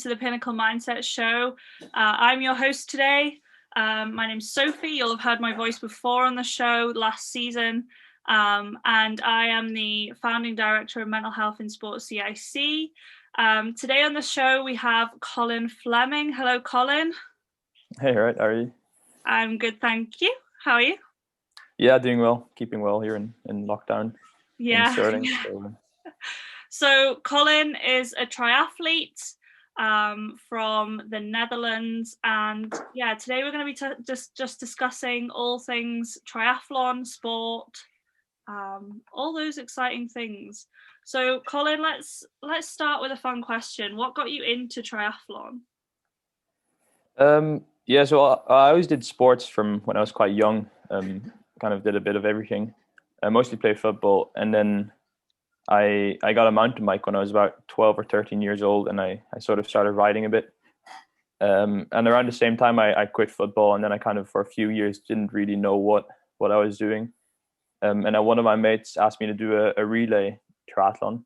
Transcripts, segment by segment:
to the Pinnacle Mindset Show. I'm your host today. My name's Sophie. You'll have heard my voice before on the show last season. And I am the founding director of Mental Health in Sport CIC. Today on the show, we have Colin Flemming. Hello, Colin. Hey, all right. How are you? I'm good, thank you. How are you? Yeah, doing well. Keeping well here in lockdown. Yeah. In Sterling. So Colin is a triathlete from the Netherlands, and yeah, today we're going to be just discussing all things triathlon, sport, all those exciting things. So Colin, let's start with a fun question. What got you into triathlon? Yeah, so I always did sports from when I was quite young. Kind of did a bit of everything. I mostly played football, and then I got a mountain bike when I was about 12 or 13 years old, and I sort of started riding a bit. And around the same time, I quit football, and then I kind of for a few years didn't really know what I was doing. And then one of my mates asked me to do a relay triathlon,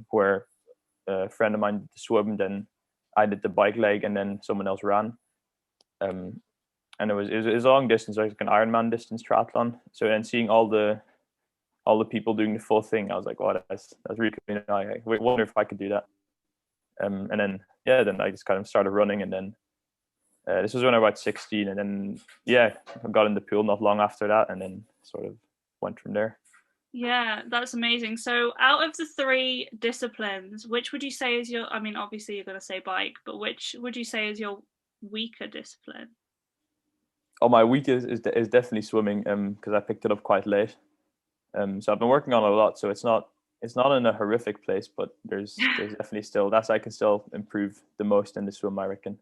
where a friend of mine did the swim, then I did the bike leg, and then someone else ran. And it was a long distance, like an Ironman distance triathlon. So then seeing all the people doing the full thing, I was like, wow, that's really cool. I wonder if I could do that. And then I just kind of started running, and then this was when I was about 16, and then I got in the pool not long after that, and then sort of went from there. Yeah, that's amazing. So out of the three disciplines, which would you say is your, I mean, obviously you're going to say bike, but which would you say is your weaker discipline? Oh, my weak is definitely swimming, because I picked it up quite late. So I've been working on it a lot. So it's not in a horrific place, but there's definitely still, I can still improve the most in the swim, I reckon.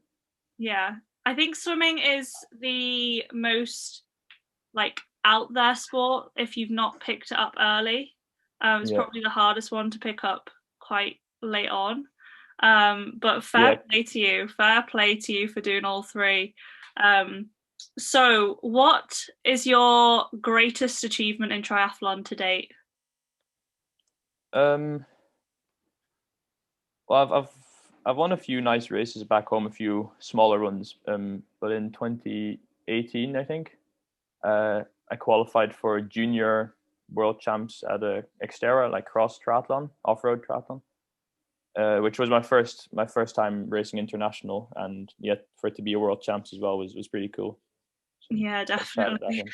Yeah, I think swimming is the most like out there sport if you've not picked it up early. It's probably the hardest one to pick up quite late on. But fair play to you for doing all three. So what is your greatest achievement in triathlon to date? Well, I've won a few nice races back home, a few smaller ones. But in 2018, I think, I qualified for junior world champs at a Xterra, like cross triathlon, off-road triathlon, which was my first time racing international, and yet for it to be a world champs as well was pretty cool. So yeah, definitely.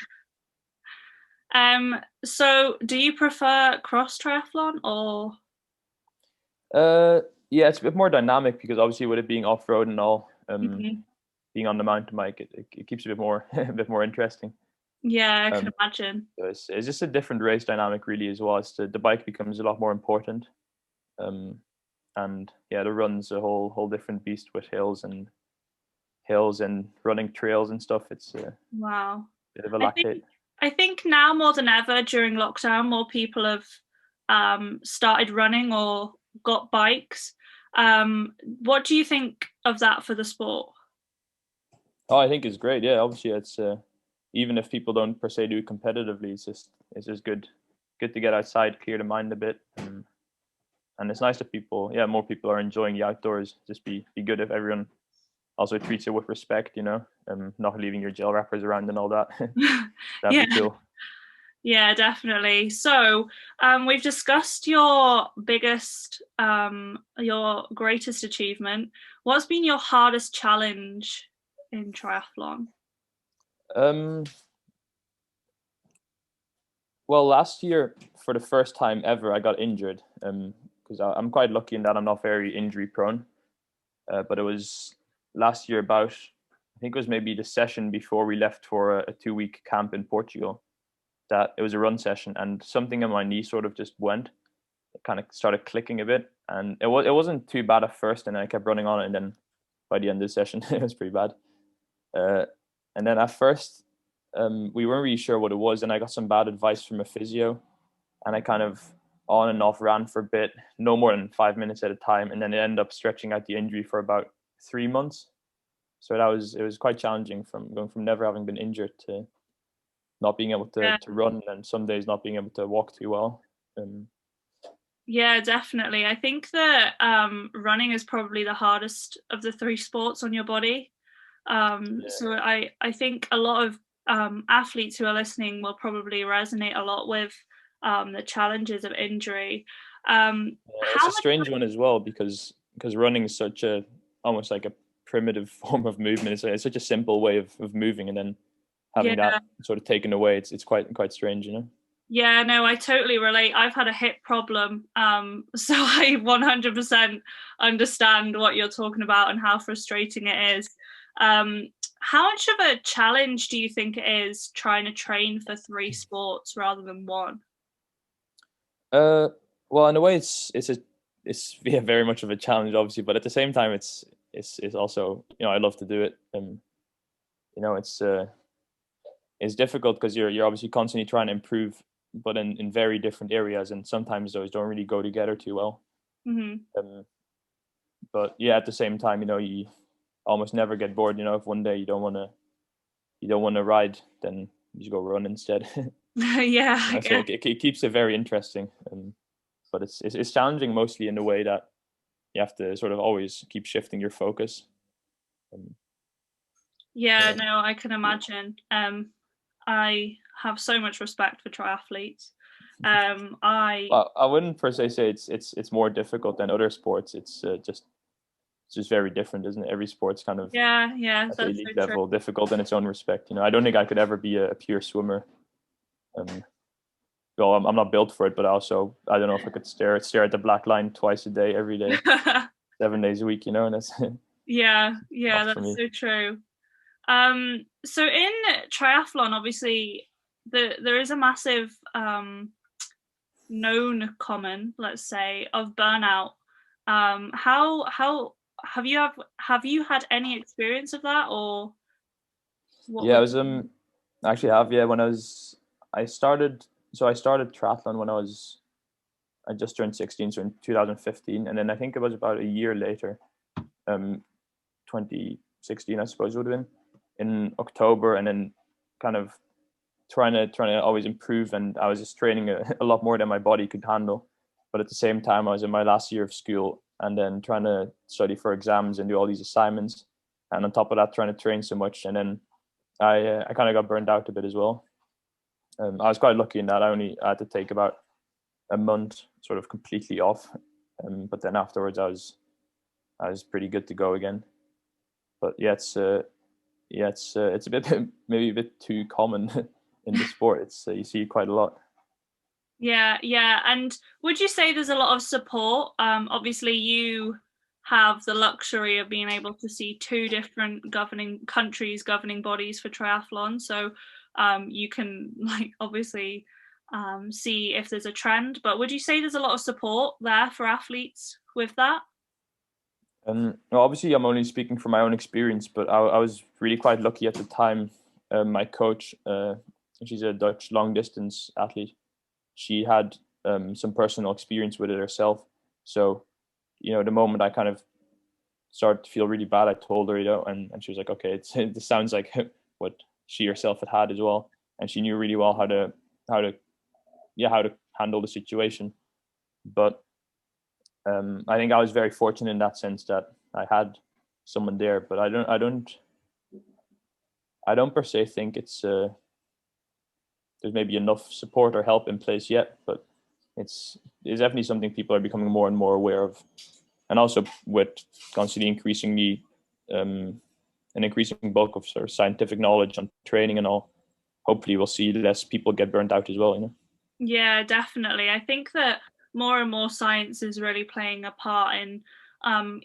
So do you prefer cross triathlon or? Yeah, it's a bit more dynamic because obviously with it being off-road and all, being on the mountain bike, it keeps it a bit more interesting. Yeah, I can imagine. So it's just a different race dynamic really as well. It's the bike becomes a lot more important. And yeah, the run's a whole different beast with hills and running trails and stuff. It's wow. Bit of a lactate. I think now more than ever during lockdown, more people have started running or got bikes. What do you think of that for the sport? Oh, I think it's great. Yeah, obviously it's even if people don't per se do it competitively, it's just good to get outside, clear the mind a bit, and it's nice that more people are enjoying the outdoors. Just be good if everyone also treats it with respect, not leaving your gel wrappers around and all that. That'd be cool. Yeah, definitely. So we've discussed your greatest achievement. What's been your hardest challenge in triathlon? Well, last year, for the first time ever, I got injured, because I'm quite lucky in that I'm not very injury prone. But it was last year I think it was maybe the session before we left for a 2-week camp in Portugal, that it was a run session, and something in my knee sort of just went. It kind of started clicking a bit, and it wasn't too bad at first, and I kept running on it, and then by the end of the session, it was pretty bad. And then at first, we weren't really sure what it was, and I got some bad advice from a physio, and I kind of on and off ran for a bit, no more than 5 minutes at a time, and then it ended up stretching out the injury for about 3 months. So it was quite challenging from going from never having been injured to not being able to run, and some days not being able to walk too well. Yeah, definitely. I think that running is probably the hardest of the three sports on your body. So I think a lot of athletes who are listening will probably resonate a lot with the challenges of injury. Yeah, How it's a much? strange one as well because running is such a almost like a primitive form of movement. It's such a simple way of moving, and then having Yeah, that sort of taken away, it's quite strange, you know. yeah, no, I totally relate. I've had a hip problem, so I 100% understand what you're talking about and how frustrating it is. Um, how much of a challenge do you think it is trying to train for three sports rather than one? Uh, well, in a way, it's yeah, very much of a challenge, obviously, but at the same time, it's also, you know, I love to do it, and you know, it's difficult because you're obviously constantly trying to improve, but in very different areas, and sometimes those don't really go together too well. Hmm. Um, but yeah, at the same time, you know, you almost never get bored. You know, if one day you don't want to ride, then you just go run instead. Yeah, You I know, so guess. it keeps it very interesting. But it's challenging mostly in the way that you have to sort of always keep shifting your focus. Um, Yeah, yeah. no, I can imagine. I have so much respect for triathletes. I Well, I wouldn't per se say it's more difficult than other sports. It's just very different, isn't it? Every sport's kind of Yeah, yeah, at the that's so elite true. level difficult in its own respect. You know, I don't think I could ever be a pure swimmer. Um, well, I'm not built for it, but also I don't know if I could stare at the black line twice a day, every day, 7 days a week. You know, and that's Yeah, yeah, not for that's me. so true. So in triathlon, obviously, there is a massive known common, let's say, of burnout. How have you had any experience of that, or what Yeah, I would? was I actually have, yeah, when I started I started triathlon when I just turned 16, so in 2015, and then I think it was about a year later, um 2016 I suppose it would have been, in October, and then kind of trying to always improve, and I was just training a lot more than my body could handle. But at the same time, I was in my last year of school, and then trying to study for exams and do all these assignments, and on top of that, trying to train so much, and then I kind of got burned out a bit as well. I was quite lucky in that I only had to take about a month, sort of completely off, but then afterwards, I was pretty good to go again. But yeah, it's a bit maybe a bit too common in the sport. It's you see it quite a lot. Yeah, yeah. And would you say there's a lot of support? Obviously, you have the luxury of being able to see two different governing countries, governing bodies for triathlon. So you can like obviously see if there's a trend. But would you say there's a lot of support there for athletes with that? Well, obviously, I'm only speaking from my own experience, but I was really quite lucky at the time. My coach, she's a Dutch long distance athlete. She had some personal experience with it herself. So, you know, the moment I kind of started to feel really bad, I told her, you know, and she was like, okay, this sounds like what she herself had had as well, and she knew really well how to how to handle the situation. But I think I was very fortunate in that sense that I had someone there. But I don't per se think it's there's maybe enough support or help in place yet. But it's definitely something people are becoming more and more aware of, and also with constantly increasingly an increasing bulk of sort of scientific knowledge on training and all. Hopefully, we'll see less people get burnt out as well. You know. Yeah, definitely. I think that more and more science is really playing a part in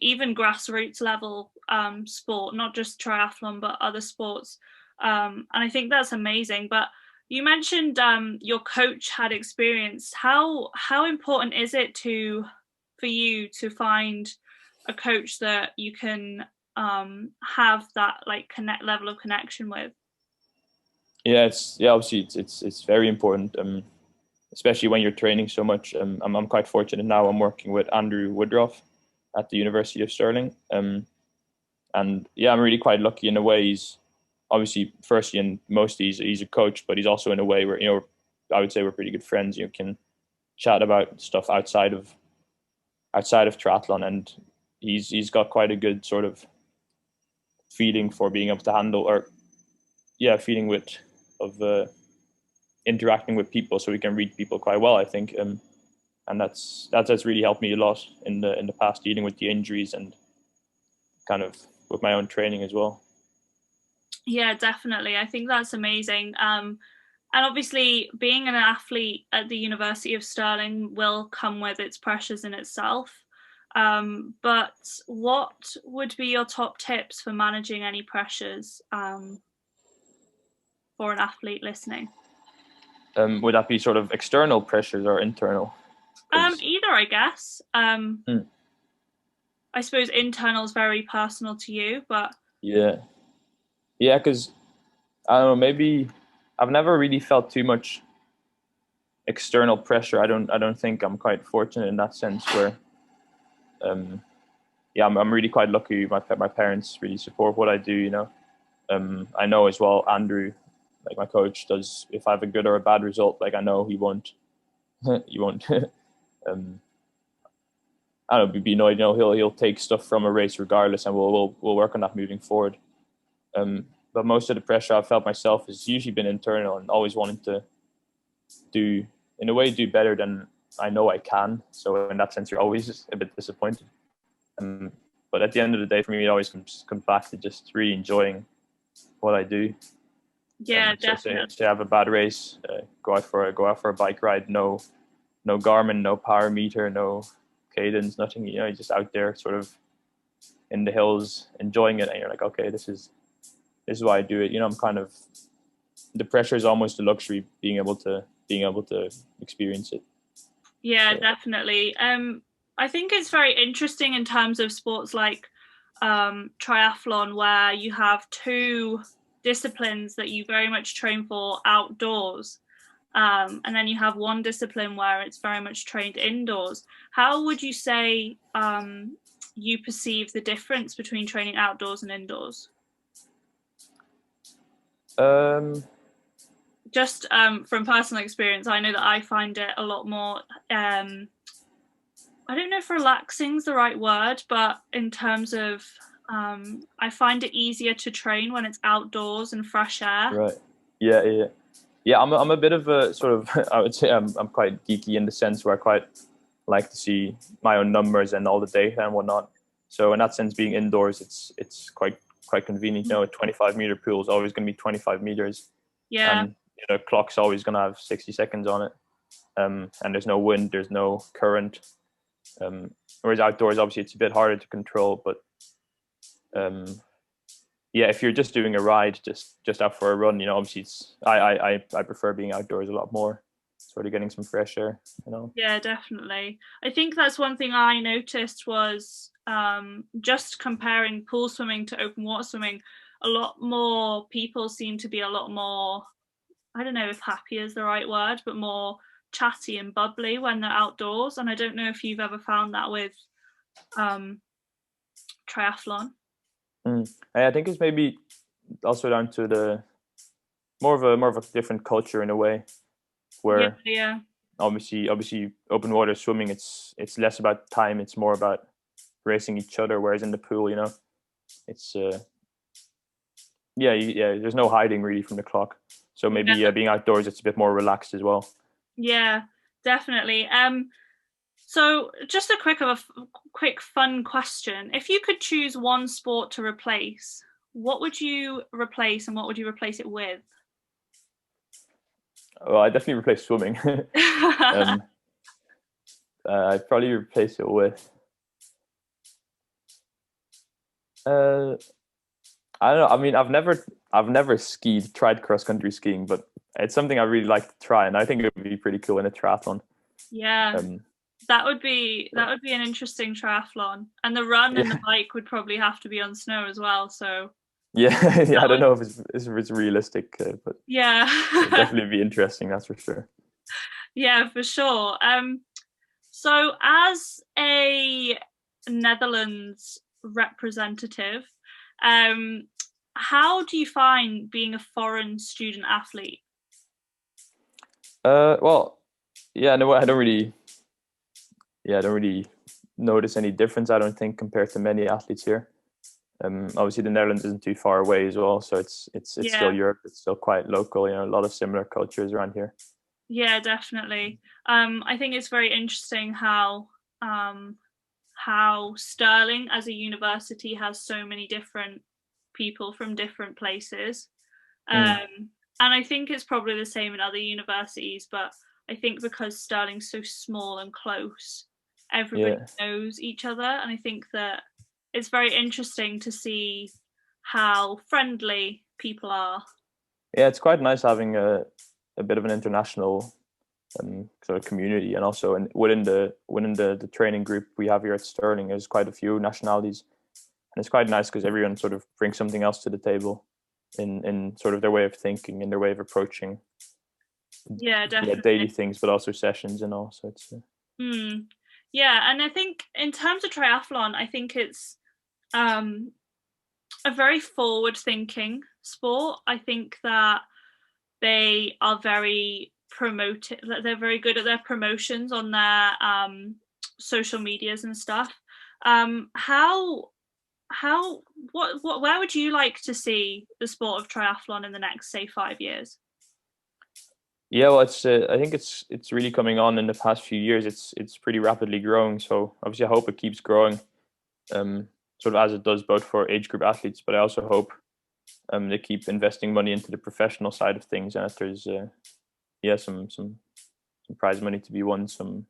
even grassroots level sport, not just triathlon, but other sports. And I think that's amazing. But you mentioned your coach had experience. How important is it to for you to find a coach that you can have that like connect level of connection with? Yeah, obviously it's very important. Especially when you're training so much. I'm quite fortunate now. I'm working with Andrew Woodruff at the University of Stirling, and yeah, I'm really quite lucky in a way. He's obviously, firstly and mostly, he's a coach, but he's also in a way where, you know, I would say we're pretty good friends. You can chat about stuff outside of triathlon, and he's got quite a good sort of feeling for being able to handle, or feeling interacting with people, so we can read people quite well, I think. And that's really helped me a lot in the past, dealing with the injuries and kind of with my own training as well. Yeah, definitely. I think that's amazing. And obviously, being an athlete at the University of Stirling will come with its pressures in itself. But what would be your top tips for managing any pressures for an athlete listening? Would that be sort of external pressures or internal? Either, I guess. I suppose internal is very personal to you, but yeah, because I don't know, maybe I've never really felt too much external pressure. I don't think. I'm quite fortunate in that sense, where I'm really quite lucky. My parents really support what I do, you know. I know as well, Andrew, like my coach, does. If I have a good or a bad result, like I know he won't I don't know, be annoyed. You know, he'll take stuff from a race regardless, and we'll work on that moving forward. But most of the pressure I've felt myself has usually been internal, and always wanting to do better than I know I can. So in that sense, you're always a bit disappointed. But at the end of the day, for me, it always comes back to just really enjoying what I do. Yeah, definitely. So say I have a bad race, go out for a bike ride. No Garmin, no power meter, no cadence, nothing. You know, you're just out there, sort of in the hills, enjoying it, and you're like, okay, this is why I do it. You know, I'm kind of, the pressure is almost a luxury, being able to experience it. Yeah, so. Definitely. I think it's very interesting in terms of sports like triathlon, where you have two disciplines that you very much train for outdoors, and then you have one discipline where it's very much trained indoors. How would you say you perceive the difference between training outdoors and indoors? Just from personal experience, I know that I find it a lot more, I don't know if relaxing is the right word, but in terms of, I find it easier to train when it's outdoors and fresh air. Right. Yeah. I'm a bit of a sort of, I would say I'm quite geeky in the sense where I quite like to see my own numbers and all the data and whatnot. So in that sense, being indoors, it's quite convenient. You know, a 25-meter pool is always going to be 25 meters. Yeah. And the clock's always going to have 60 seconds on it. And there's no wind, there's no current. Whereas outdoors, obviously, it's a bit harder to control. But if you're just doing a ride, just out for a run, you know, obviously I prefer being outdoors a lot more, sort of getting some fresh air, you know. Yeah, definitely. I think that's one thing I noticed was just comparing pool swimming to open water swimming. A lot more people seem to be a lot more, I don't know if happy is the right word, but more chatty and bubbly when they're outdoors. And I don't know if you've ever found that with triathlon. I think it's maybe also down to the more of a different culture in a way, where obviously open water swimming, it's less about time, it's more about racing each other, whereas in the pool, you know, it's there's no hiding really from the clock. So maybe being outdoors, it's a bit more relaxed as well. Yeah, definitely. So just a quick fun question. If you could choose one sport to replace, what would you replace and what would you replace it with? Well, I'd definitely replace swimming. I'd probably replace it with I don't know. I mean, I've never tried cross country skiing, but it's something I really like to try, and I think it would be pretty cool in a triathlon. Yeah, that would be an interesting triathlon, and the run and the bike would probably have to be on snow as well. So I don't know if it's realistic, but yeah, it'd definitely be interesting. That's for sure. Yeah, for sure. So as a Netherlands representative, how do you find being a foreign student athlete? Well, Yeah, no, I don't really. Yeah, I don't really notice any difference. I don't think compared to many athletes here. Obviously, the Netherlands isn't too far away as well, so it's still Yeah, Europe. It's still quite local. You know, a lot of similar cultures around here. yeah, definitely. I think it's very interesting um, how Stirling as a university has so many different people from different places. Mm, And I think it's probably the same in other universities, but I think because Stirling's so small and close, everybody yeah, knows each other. And I think that it's very interesting to see how friendly people are. yeah. It's quite nice having a bit of an international sort of community, and also within the training group we have here at Sterling, there's quite a few nationalities, and it's quite nice because everyone sort of brings something else to the table in sort of their way of thinking and their way of approaching Yeah, daily definitely. things, but also sessions and all. So it's Hmm. Yeah, and I think in terms of triathlon, I think it's um, a very forward thinking sport. I think that they are very promoted, they're very good at their promotions on their social medias and stuff. How where would you like to see the sport of triathlon in the next, say, 5 years? yeah. Well, it's I think it's really coming on in the past few years. It's pretty rapidly growing. So obviously, I hope it keeps growing, um, sort of as it does both for age group athletes, but I also hope they keep investing money into the professional side of things, and that there's yeah some prize money to be won. Some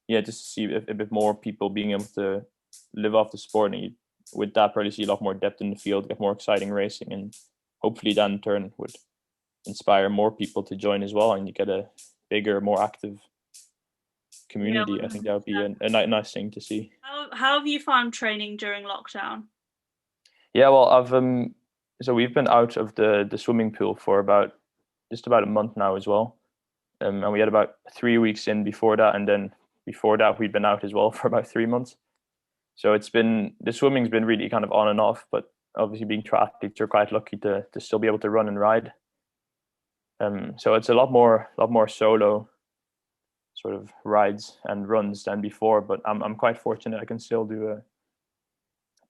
yeah, just to see a bit more people being able to live off the sport, and you, with that probably see a lot more depth in the field, get more exciting racing, and hopefully that in turn would inspire more people to join as well, and you get a bigger, more active Yeah, community. I think that would be 100%. a nice thing to see. How have you found training during lockdown? Yeah, well, I've so we've been out of the swimming pool for about just about a month now as well, and we had about 3 weeks in before that, and then before that we'd been out as well for about 3 months. So it's been the swimming's been really kind of on and off, but obviously being triathletes, you're quite lucky to still be able to run and ride. So it's a lot more solo sort of rides and runs than before, but I'm quite fortunate. I can still do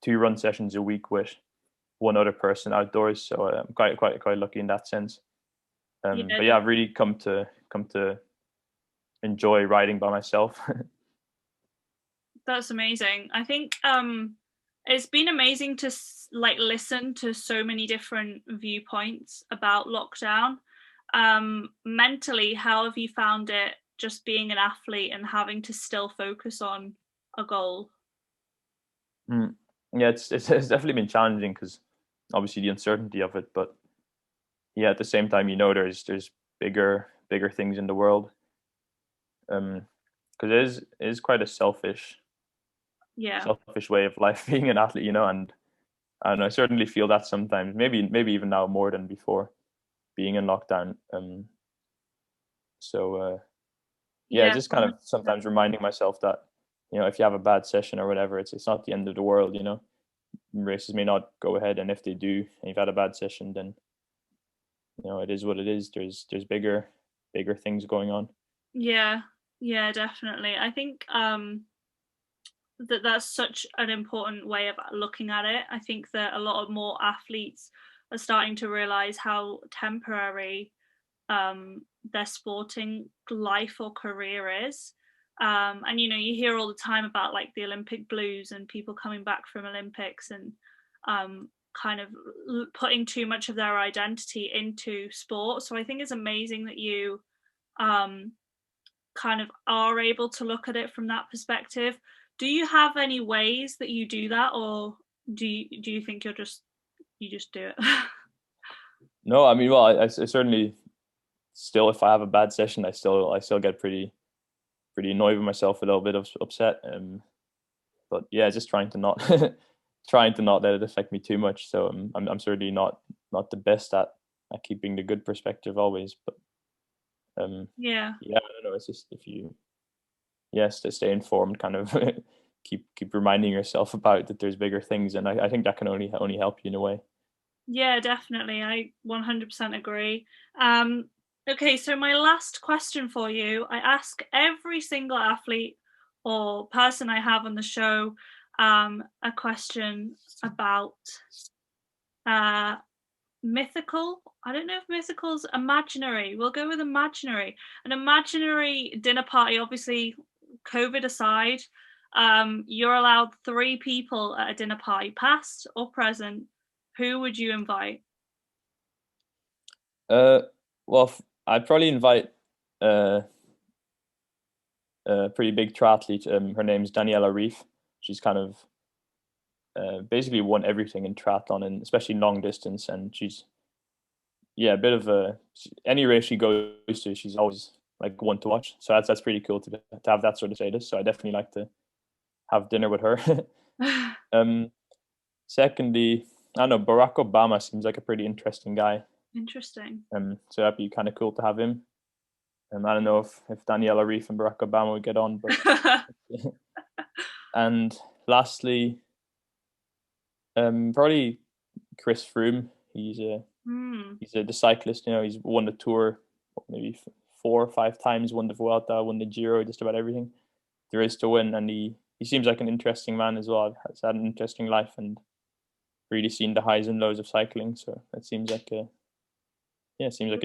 2 run sessions a week with one other person outdoors, so I'm quite lucky in that sense. Yeah, But yeah, I've really come to enjoy riding by myself. that's amazing. I think it's been amazing to like listen to so many different viewpoints about lockdown. Mentally, how have you found it just being an athlete and having to still focus on a goal? Mm. Yeah, it's definitely been challenging because obviously the uncertainty of it, but yeah, at the same time, you know, there's bigger things in the world. Because it is quite a Yeah. selfish way of life being an athlete, you know, and I certainly feel that sometimes, maybe even now more than before, being in lockdown. So yeah, Yeah, just kind of 100%. sometimes reminding myself that, you know, if you have a bad session or whatever, it's not the end of the world, you know. Races may not go ahead, and if they do, and you've had a bad session, then you know it is what it is. There's bigger things going on. Yeah, yeah, definitely. I think that's such an important way of looking at it. I think that a lot of more athletes are starting to realize how temporary their sporting life or career is. And you know, you hear all the time about like the Olympic blues and people coming back from Olympics and kind of putting too much of their identity into sport. So I think it's amazing that you um, kind of are able to look at it from that perspective. Do you have any ways that you do that, or do you think you just do it? No, I mean, well, I certainly still, if I have a bad session, I still get pretty annoyed with myself, a little bit of upset. But yeah, just trying to not trying to not let it affect me too much. So I'm certainly not the best at keeping the good perspective always. But Yeah. yeah, I don't know. It's just if you yes to stay informed, kind of keep reminding yourself about that there's bigger things, and I think that can only help you in a way. Yeah, definitely. I 100% agree. Um, Okay, so my last question for you, I ask every single athlete or person I have on the show a question about uh, mythical. I don't know if mythical's imaginary. We'll go with imaginary. An imaginary dinner party, obviously, COVID aside. You're allowed 3 people at a dinner party, past or present. Who would you invite? Well, I'd probably invite uh, a pretty big triathlete. Her name's Daniela Reef. She's kind of basically won everything in triathlon, and especially long distance. And she's a bit of a any race she goes to, she's always like one to watch. So that's pretty cool to have that sort of status. So I definitely like to have dinner with her. Secondly, I don't know, Barack Obama seems like a pretty interesting guy. Interesting. So that'd be kind of cool to have him. I don't know if Daniela Reef and Barack Obama would get on, but and lastly, probably Chris Froome. He's the cyclist. You know, he's won the Tour maybe 4 or 5 times. Won the Vuelta, won the Giro, just about everything there is to win. And he seems like an interesting man as well. Has had an interesting life and really seen the highs and lows of cycling. So it seems like an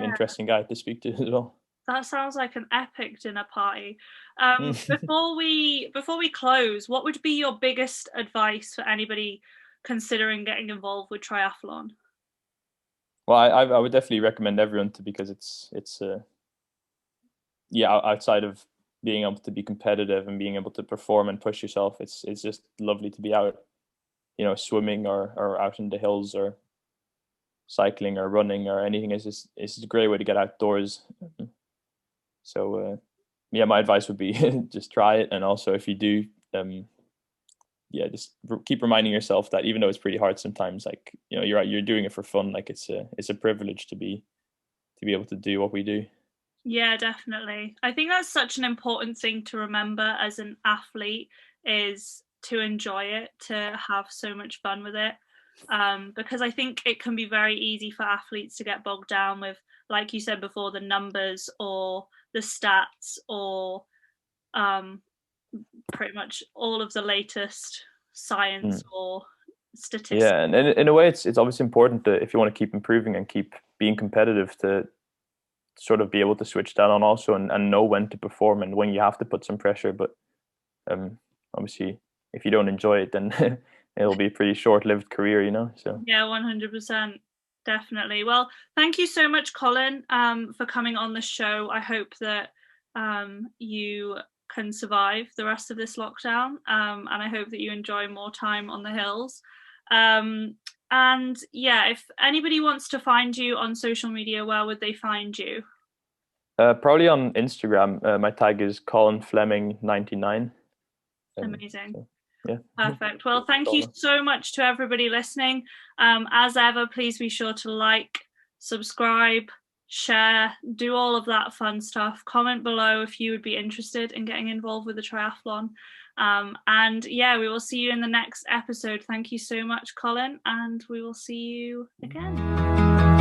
interesting guy to speak to as well. That sounds like an epic dinner party. Before we close, what would be your biggest advice for anybody considering getting involved with triathlon? Well, I would definitely recommend everyone to, because it's outside of being able to be competitive and being able to perform and push yourself, it's just lovely to be out, you know, swimming or out in the hills or cycling or running or anything. It's a great way to get outdoors. So my advice would be just try it, and also if you do, just keep reminding yourself that even though it's pretty hard sometimes, like, you know, you're doing it for fun. Like it's a privilege to be able to do what we do. Yeah, definitely. I think that's such an important thing to remember as an athlete, is to enjoy it, to have so much fun with it. Because I think it can be very easy for athletes to get bogged down with, like you said before, the numbers or the stats or pretty much all of the latest science or statistics. Yeah, and in a way, it's obviously important to, if you want to keep improving and keep being competitive, to sort of be able to switch that on also, and know when to perform and when you have to put some pressure. But obviously, if you don't enjoy it, then it'll be a pretty short-lived career, you know. So yeah, 100%. Definitely. Well, thank you so much, Colin, for coming on the show. I hope that you can survive the rest of this lockdown, and I hope that you enjoy more time on the hills. And yeah, if anybody wants to find you on social media, where would they find you? probably on Instagram. My tag is Colin Flemming 99. Amazing. So, yeah. Perfect. Well, thank you so much to everybody listening. As ever, please be sure to like, subscribe, share, do all of that fun stuff. Comment below if you would be interested in getting involved with the triathlon. And yeah, we will see you in the next episode. Thank you so much, Colin, and we will see you again.